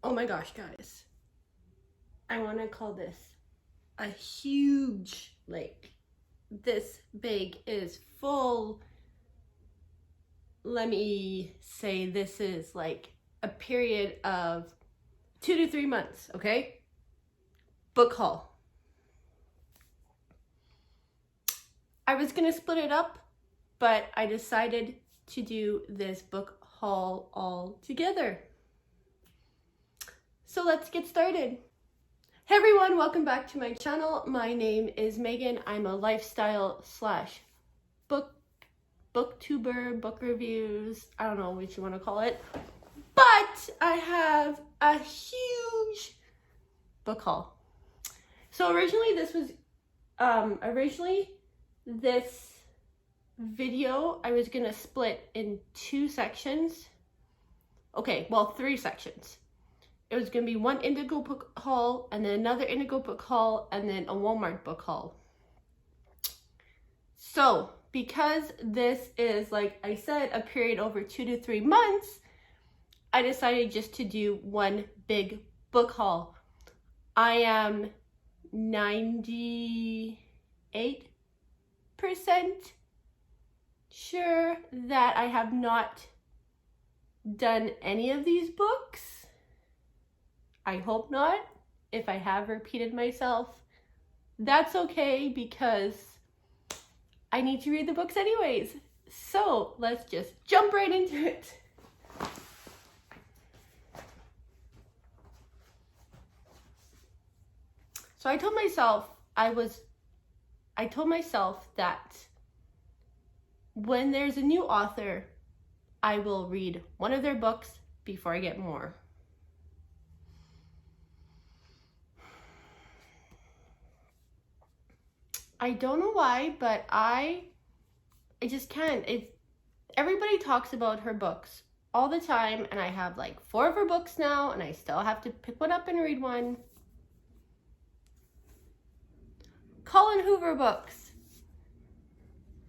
Oh my gosh, guys. I want to call this a huge, like, this big is full. Let me say this is like a period of 2 to 3 months, okay? Book haul. I was gonna split it up, but I decided to do this book haul all together. So let's get started. Hey everyone, welcome back to my channel. My name is Megan. I'm a lifestyle slash booktuber, book reviews, I don't know what you want to call it. But I have a huge book haul. So originally this video I was gonna split in 2 sections. Okay, well, 3 sections. It was gonna be one Indigo book haul, and then another Indigo book haul, and then a Walmart book haul. So because this is, like I said, a period over 2 to 3 months, I decided just to do one big book haul. I am 98% sure that I have not done any of these books. I hope not. If I have repeated myself, that's okay because I need to read the books anyways. So let's just jump right into it. So I told myself that when there's a new author, I will read one of their books before I get more. I don't know why, but I just can't. Everybody talks about her books all the time, and I have like 4 of her books now, and I still have to pick one up and read one. Colin Hoover books.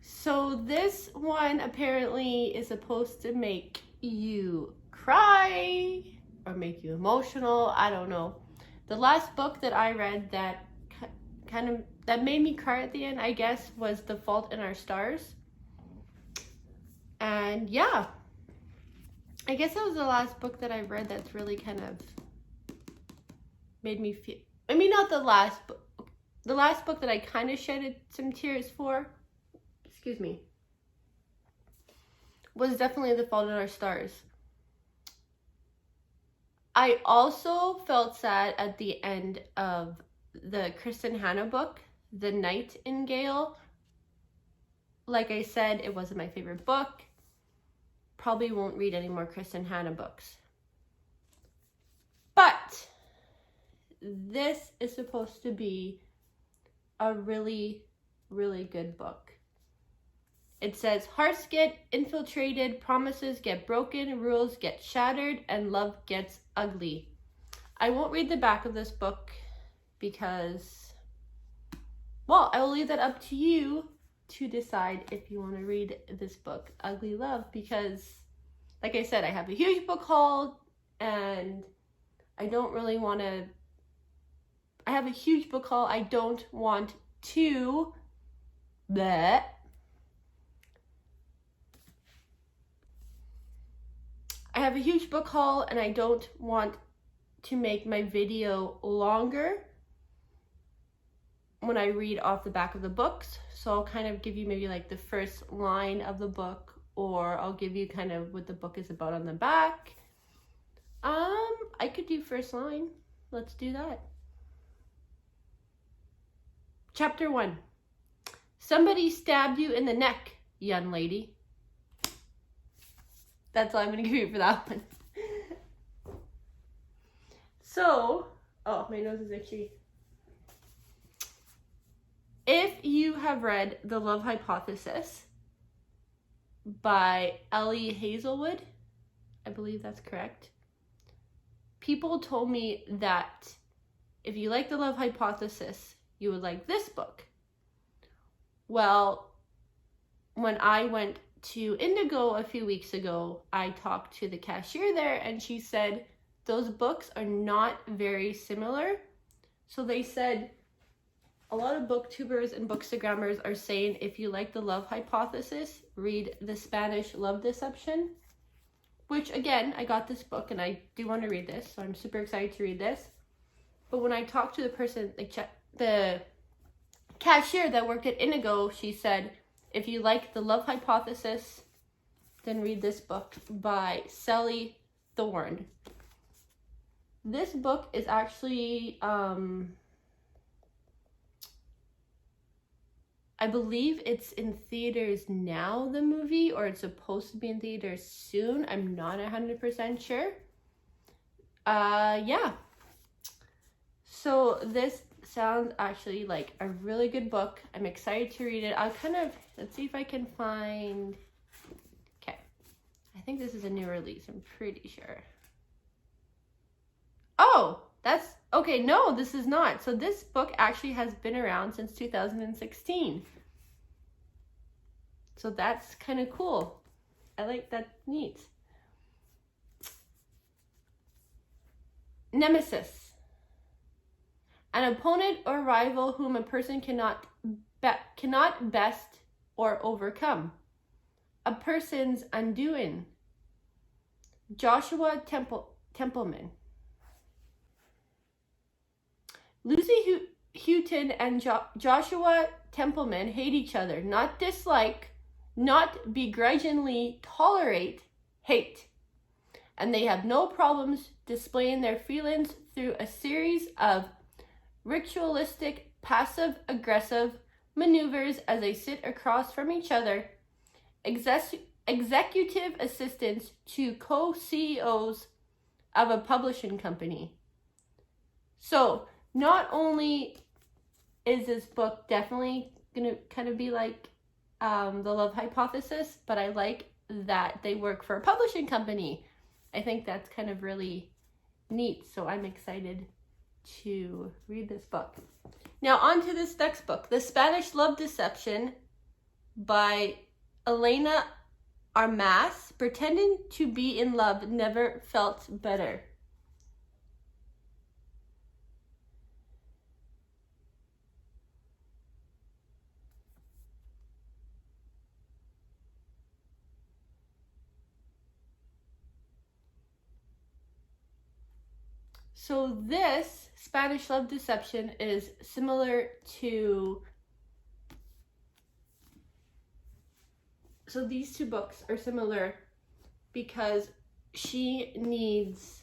So this one apparently is supposed to make you cry or make you emotional. I don't know. The last book that I read that that made me cry at the end, I guess, was The Fault in Our Stars. And yeah, I guess that was the last book that I read that's really kind of made me feel, I mean, not the last book. The last book that I kind of shedded some tears for, excuse me, was definitely The Fault in Our Stars. I also felt sad at the end of the Kristen Hanna book, The Nightingale. Like I said, it wasn't my favorite book. Probably won't read any more Kristen Hanna books. But this is supposed to be a really, really good book. It says, hearts get infiltrated, promises get broken, rules get shattered, and love gets ugly. I won't read the back of this book because, well, I will leave that up to you to decide if you want to read this book, Ugly Love, because, like I said, I have a huge book haul, and I don't really want to, I have a huge book haul. I don't want to, bleh. I have a huge book haul, and I don't want to make my video longer when I read off the back of the books. So I'll kind of give you maybe like the first line of the book, or I'll give you kind of what the book is about on the back. I could do first line. Let's do that. Chapter 1. Somebody stabbed you in the neck, young lady. That's all I'm going to give you for that one. So, oh, my nose is itchy. If you have read The Love Hypothesis by Ellie Hazelwood, I believe that's correct, people told me that if you like The Love Hypothesis, you would like this book. Well, when I went to Indigo a few weeks ago, I talked to the cashier there, and she said those books are not very similar. So they said a lot of booktubers and bookstagrammers are saying if you like The Love Hypothesis, read The Spanish Love Deception, which again, I got this book and I do want to read this, so I'm super excited to read this. But when I talked to the person, the cashier that worked at Indigo, she said, if you like The Love Hypothesis, then read this book by Sally Thorne. This book is actually, I believe it's in theaters now, the movie, or it's supposed to be in theaters soon. I'm not 100% sure. Yeah. So this sounds actually like a really good book. I'm excited to read it. Let's see if I can find, okay. I think this is a new release, I'm pretty sure. Oh, okay, no, this is not. So this book actually has been around since 2016. So that's kind of cool. I like that. Neat. Nemesis. An opponent or rival whom a person cannot best or overcome. A person's undoing. Joshua Templeman. Lucy Houghton and Joshua Templeman hate each other, not dislike, not begrudgingly tolerate, hate. And they have no problems displaying their feelings through a series of ritualistic, passive-aggressive maneuvers as they sit across from each other, executive assistants to co-CEOs of a publishing company. So, not only is this book definitely going to kind of be like The Love Hypothesis, but I like that they work for a publishing company. I think that's kind of really neat, so I'm excited to read this book. Now on to this next book, The Spanish Love Deception by Elena Armas. Pretending to be in love never felt better. So this Spanish Love Deception is similar to, so these two books are similar because she needs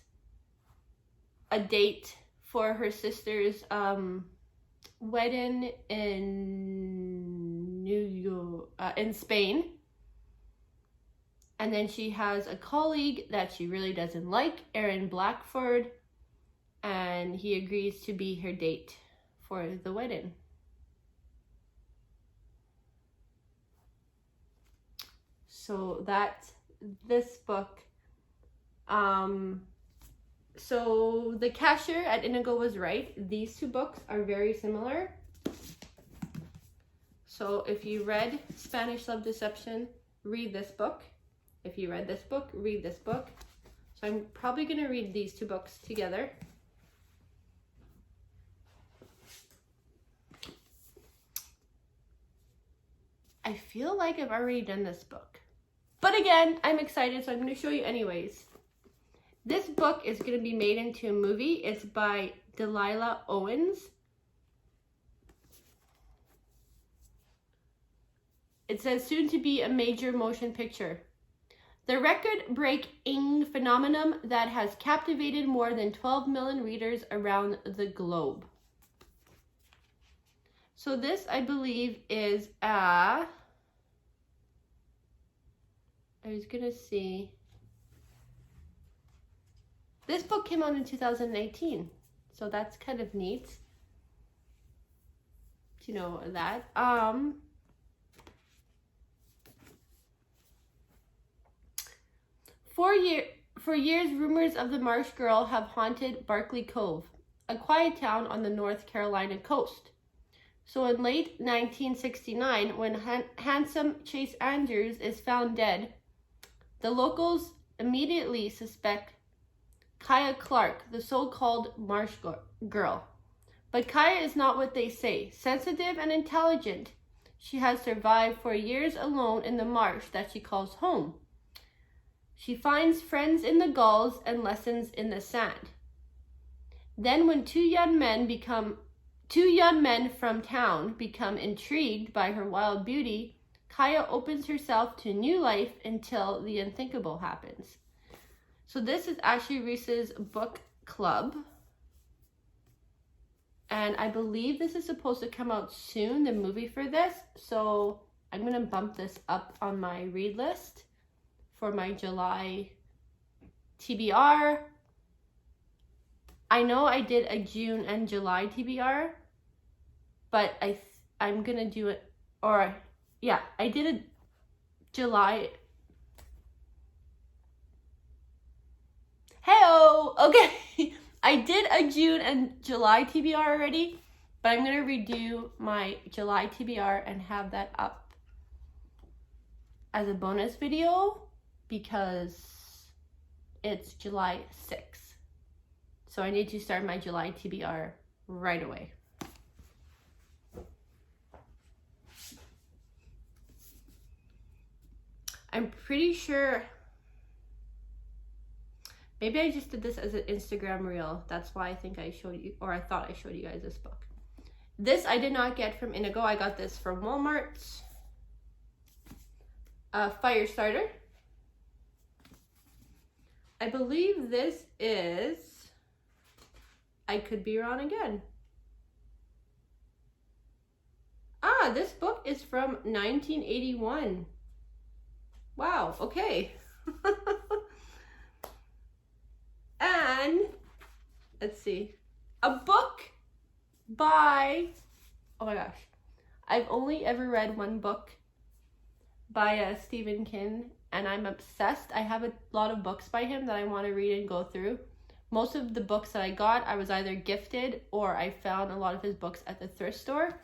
a date for her sister's wedding in in Spain. And then she has a colleague that she really doesn't like, Aaron Blackford, and he agrees to be her date for the wedding. So that's this book. So the cashier at Indigo was right. These two books are very similar. So if you read Spanish Love Deception, read this book. If you read this book, read this book. So I'm probably going to read these two books together. I feel like I've already done this book. But again, I'm excited, so I'm going to show you anyways. This book is going to be made into a movie. It's by Delilah Owens. It says soon to be a major motion picture. The record-breaking phenomenon that has captivated more than 12 million readers around the globe. So this, I believe, is I was gonna see. This book came out in 2018, so that's kind of neat to know that. For years, rumors of the Marsh Girl have haunted Barkley Cove, a quiet town on the North Carolina coast. So in late 1969, when handsome Chase Andrews is found dead, the locals immediately suspect Kaya Clark, the so-called Marsh Girl. But Kaya is not what they say. Sensitive and intelligent, she has survived for years alone in the marsh that she calls home. She finds friends in the gulls and lessons in the sand. Then when two young men from town become intrigued by her wild beauty, Kaya opens herself to new life until the unthinkable happens. So this is actually Reese's book club. And I believe this is supposed to come out soon, the movie for this. So I'm going to bump this up on my read list for my July TBR. I know I did a June and July TBR, but I'm going to do it, or yeah, I did a July. Hey-oh! Okay, I did a June and July TBR already, but I'm going to redo my July TBR and have that up as a bonus video because it's July 6th. So I need to start my July TBR right away. I'm pretty sure, maybe I just did this as an Instagram reel. That's why I think I showed you, or I thought I showed you guys this book. This I did not get from Indigo. I got this from Walmart. Firestarter. I believe this is, I could be wrong again. Ah, this book is from 1981. Wow, okay. And let's see, a book by, oh my gosh, I've only ever read one book by Stephen King, and I'm obsessed. I have a lot of books by him that I want to read and go through. Most of the books that I got, I was either gifted or I found a lot of his books at the thrift store.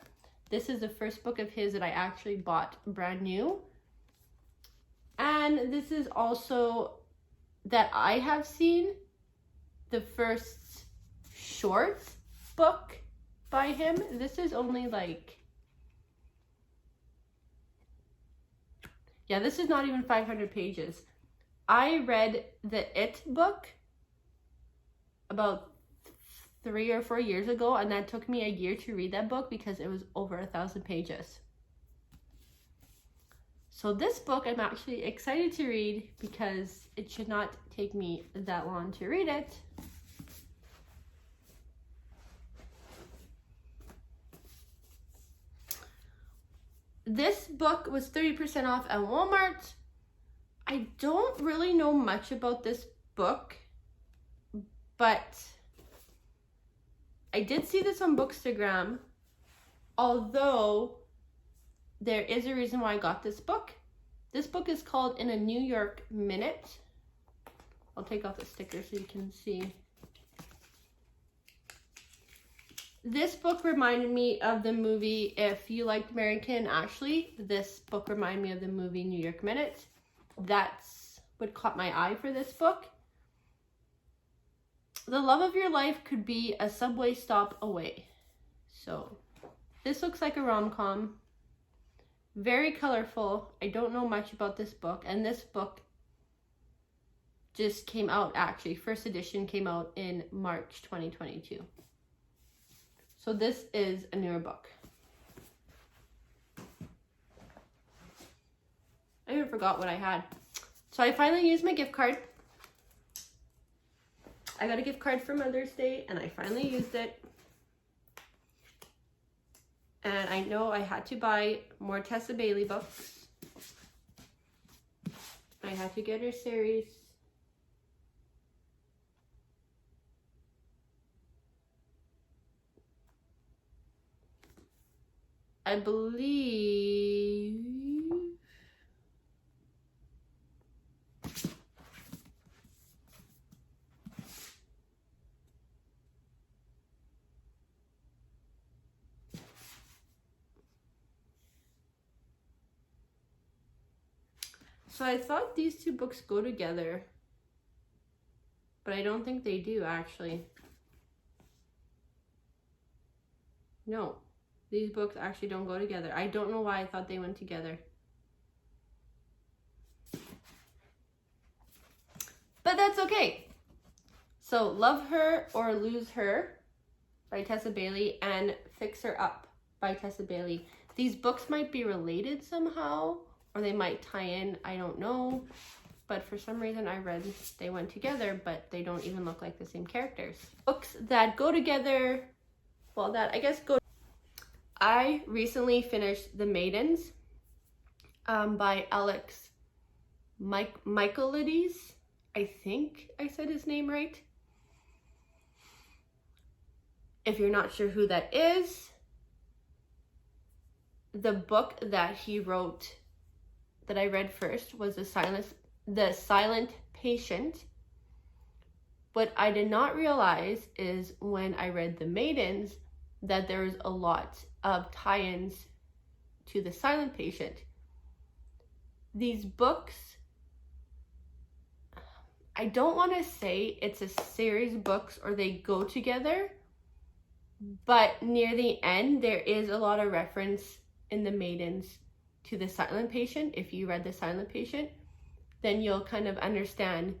This is the first book of his that I actually bought brand new. And this is also that I have seen the first short book by him. This is only like, yeah, this is not even 500 pages. I read the It book about 3 or 4 years ago, and that took me a year to read that book because it was over 1,000 pages. So this book I'm actually excited to read because it should not take me that long to read it. This book was 30% off at Walmart. I don't really know much about this book, but I did see this on Bookstagram, although there is a reason why I got this book. This book is called In a New York Minute. I'll take off the sticker so you can see. This book reminded me of the movie, if you liked Mary Kate and Ashley, this book reminded me of the movie New York Minute. That's what caught my eye for this book. The love of your life could be a subway stop away. So this looks like a rom-com. Very colorful. I don't know much about this book, and this book just came out actually. First edition came out in March 2022. So this is a newer book. I even forgot what I had. So I finally used my gift card. I got a gift card for Mother's Day, and I finally used it. And I know I had to buy more Tessa Bailey books. I had to get her series. I believe so I thought these two books go together. But I don't think they do, actually. No, these books actually don't go together. I don't know why I thought they went together. But that's okay. So, Love Her or Lose Her by Tessa Bailey and Fix Her Up by Tessa Bailey. These books might be related somehow, or they might tie in, I don't know. But for some reason I read they went together, but they don't even look like the same characters. Books that go together, well, that I guess go. I recently finished The Maidens by Alex Michaelides. I think I said his name right. If you're not sure who that is, the book that he wrote that I read first was The Silent Patient. What I did not realize is when I read The Maidens that there was a lot of tie-ins to The Silent Patient. These books, I don't want to say it's a series of books or they go together, but near the end there is a lot of reference in The Maidens to The Silent Patient. If you read The Silent Patient, then you'll kind of understand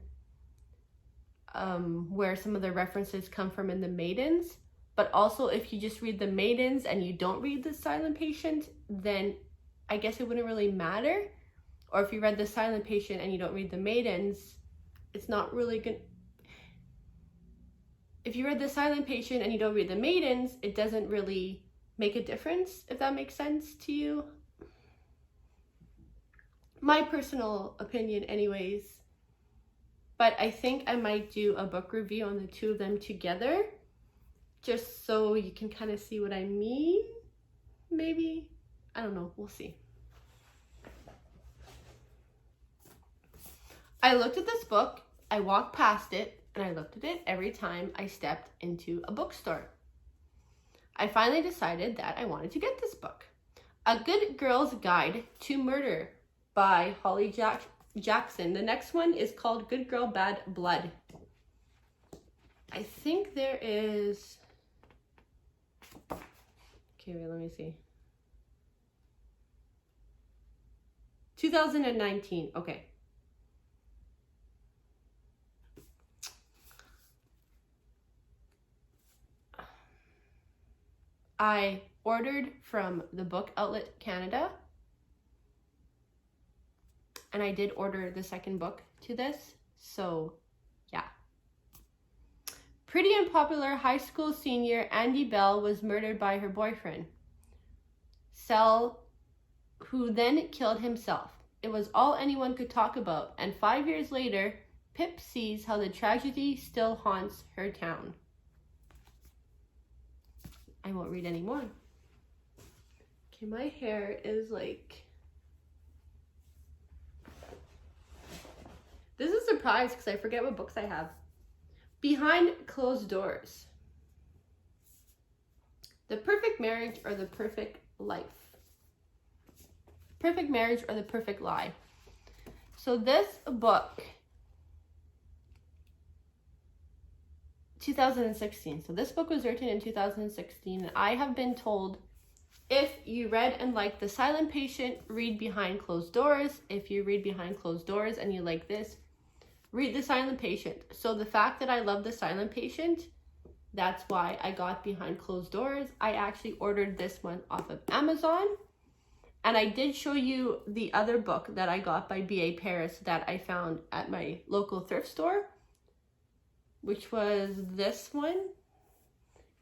where some of the references come from in The Maidens. But also, if you just read The Maidens and you don't read The Silent Patient, then I guess it wouldn't really matter. Or if you read The Silent Patient and you don't read The Maidens, it's not really good. If you read The Silent Patient and you don't read The Maidens, it doesn't really make a difference, if that makes sense to you. My personal opinion anyways. But I think I might do a book review on the two of them together, just so you can kind of see what I mean. Maybe. I don't know. We'll see. I looked at this book, I walked past it, and I looked at it every time I stepped into a bookstore. I finally decided that I wanted to get this book. A Good Girl's Guide to Murder by Holly Jackson. The next one is called Good Girl, Bad Blood. I think there is... Okay, wait, let me see. 2019, okay. I ordered from the Book Outlet Canada, and I did order the second book to this, so yeah. Pretty and popular high school senior Andy Bell was murdered by her boyfriend, Sel, who then killed himself. It was all anyone could talk about, and 5 years later, Pip sees how the tragedy still haunts her town. I won't read anymore. Okay, my hair is like... This is a surprise because I forget what books I have. Behind Closed Doors. The Perfect Marriage or the Perfect Life. Perfect Marriage or the Perfect Lie. So this book, 2016. So this book was written in 2016. And I have been told, if you read and liked The Silent Patient, read Behind Closed Doors. If you read Behind Closed Doors and you like this, read The Silent Patient. So the fact that I love The Silent Patient, that's why I got Behind Closed Doors. I actually ordered this one off of Amazon. And I did show you the other book that I got by B.A. Paris that I found at my local thrift store, which was this one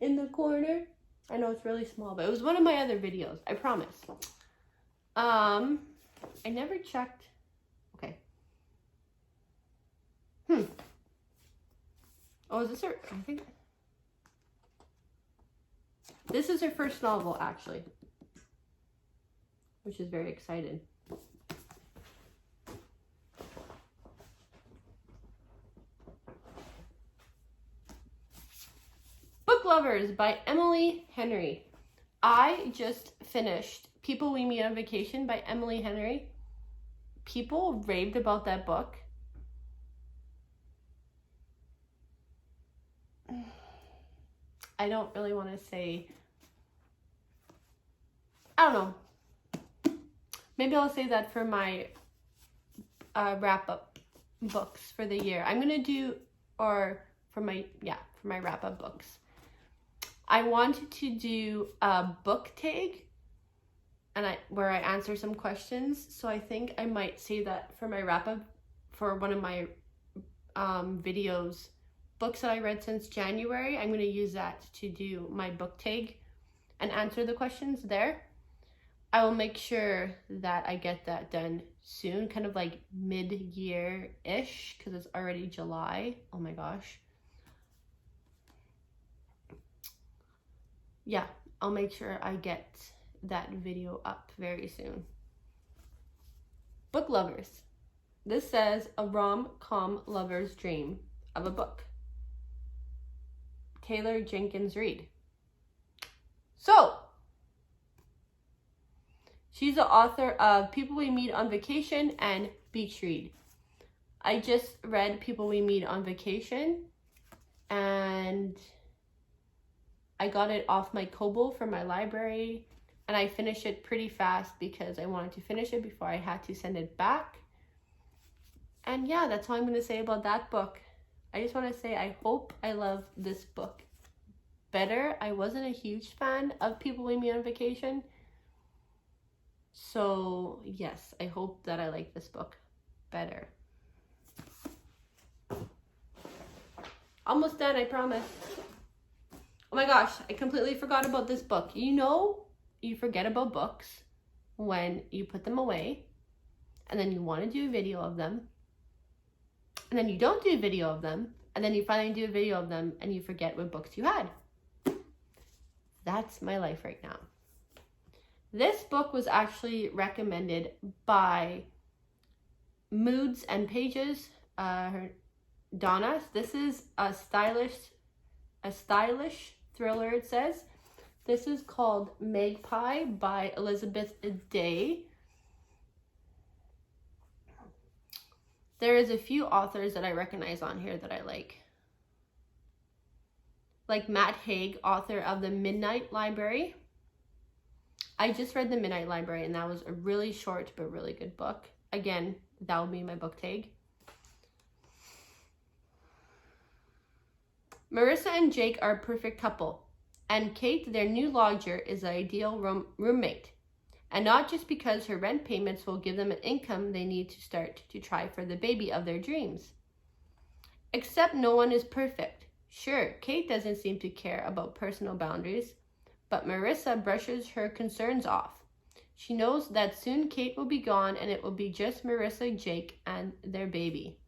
in the corner. I know it's really small, but it was one of my other videos, I promise. I never checked. Okay. Oh, is this her? I think this is her first novel, actually, which is very exciting. Book Lovers by Emily Henry. I just finished People We Meet on Vacation by Emily Henry. People raved about that book. I don't really want to say, I don't know. Maybe I'll save that for my wrap-up books for the year. I'm going to do, or for my wrap-up books. I want to do a book tag and where I answer some questions. So I think I might save that for my wrap-up for one of my videos. Books that I read since January, I'm going to use that to do my book tag and answer the questions there. I will make sure that I get that done soon, kind of like mid-year-ish, because it's already July. Oh my gosh. Yeah, I'll make sure I get that video up very soon. Book lovers. This says a rom-com lover's dream of a book. Taylor Jenkins Reid. So, she's the author of People We Meet on Vacation and Beach Read. I just read People We Meet on Vacation and I got it off my Kobo from my library and I finished it pretty fast because I wanted to finish it before I had to send it back. And yeah, that's all I'm going to say about that book. I just want to say I hope I love this book better. I wasn't a huge fan of People We Meet on Vacation. So yes, I hope that I like this book better. Almost done, I promise. Oh my gosh, I completely forgot about this book. You know, you forget about books when you put them away and then you want to do a video of them. And then you don't do a video of them, and then you finally do a video of them, and you forget what books you had. That's my life right now. This book was actually recommended by Moods and Pages, Donna. This is a stylish thriller, it says. This is called Magpie by Elizabeth Day. There is a few authors that I recognize on here that I like. Like Matt Haig, author of The Midnight Library. I just read The Midnight Library and that was a really short but really good book. Again, that will be my book tag. Marissa and Jake are a perfect couple, and Kate, their new lodger, is the ideal roommate. And not just because her rent payments will give them an income they need to start to try for the baby of their dreams. Except no one is perfect. Sure, Kate doesn't seem to care about personal boundaries, but Marissa brushes her concerns off. She knows that soon Kate will be gone and it will be just Marissa, Jake, and their baby.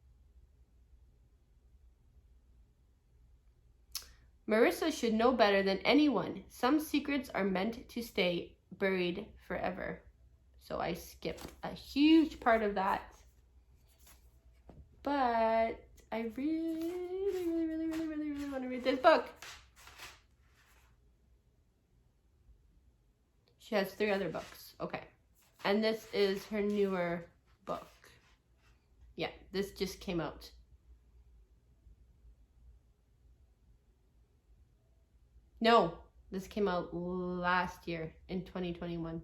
Marissa should know better than anyone. Some secrets are meant to stay buried forever. So I skipped a huge part of that. But I really want to read this book. She has 3 other books. Okay. And this is her newer book. Yeah, this just came out. No, this came out last year in 2021.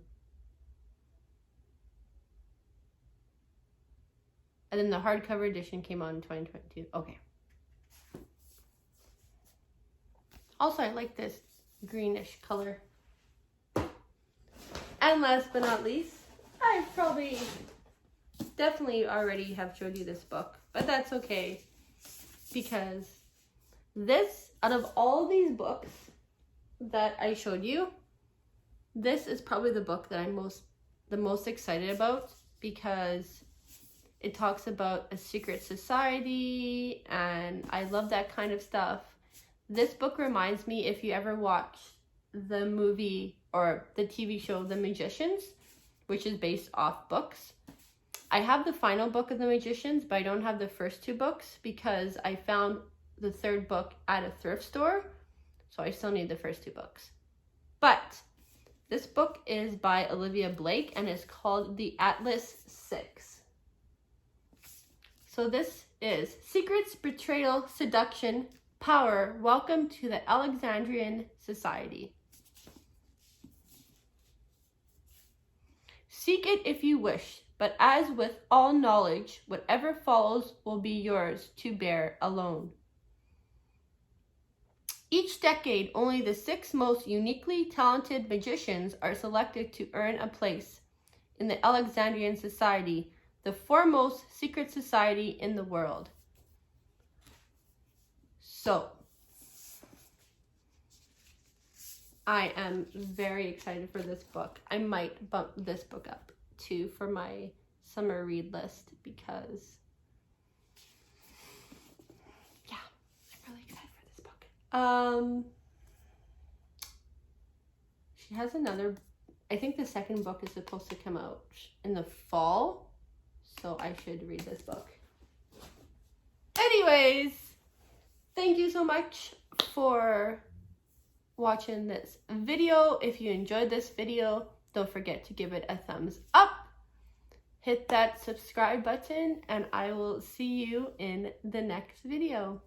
And then the hardcover edition came out in 2022. Okay. Also, I like this greenish color. And last but not least, I probably definitely already have showed you this book, but that's okay. Because this, out of all these books that I showed you, this is probably the book that I'm the most excited about, because it talks about a secret society and I love that kind of stuff. This book reminds me, if you ever watch the movie or the TV show The Magicians, which is based off books. I have the final book of The Magicians, but I don't have the first 2 books because I found the 3rd book at a thrift store. So I still need the first 2 books. But this book is by Olivia Blake and is called The Atlas 6. So this is secrets, betrayal, seduction, Power, welcome to the Alexandrian Society. Seek it if you wish, but as with all knowledge, whatever follows will be yours to bear alone. Each decade, only the 6 most uniquely talented magicians are selected to earn a place in the Alexandrian Society, the foremost secret society in the world. So, I am very excited for this book. I might bump this book up too for my summer read list because, yeah, I'm really excited for this book. She has another, I think the second book is supposed to come out in the fall, so I should read this book. Anyways, thank you so much for watching this video. If you enjoyed this video, don't forget to give it a thumbs up. Hit that subscribe button, and I will see you in the next video.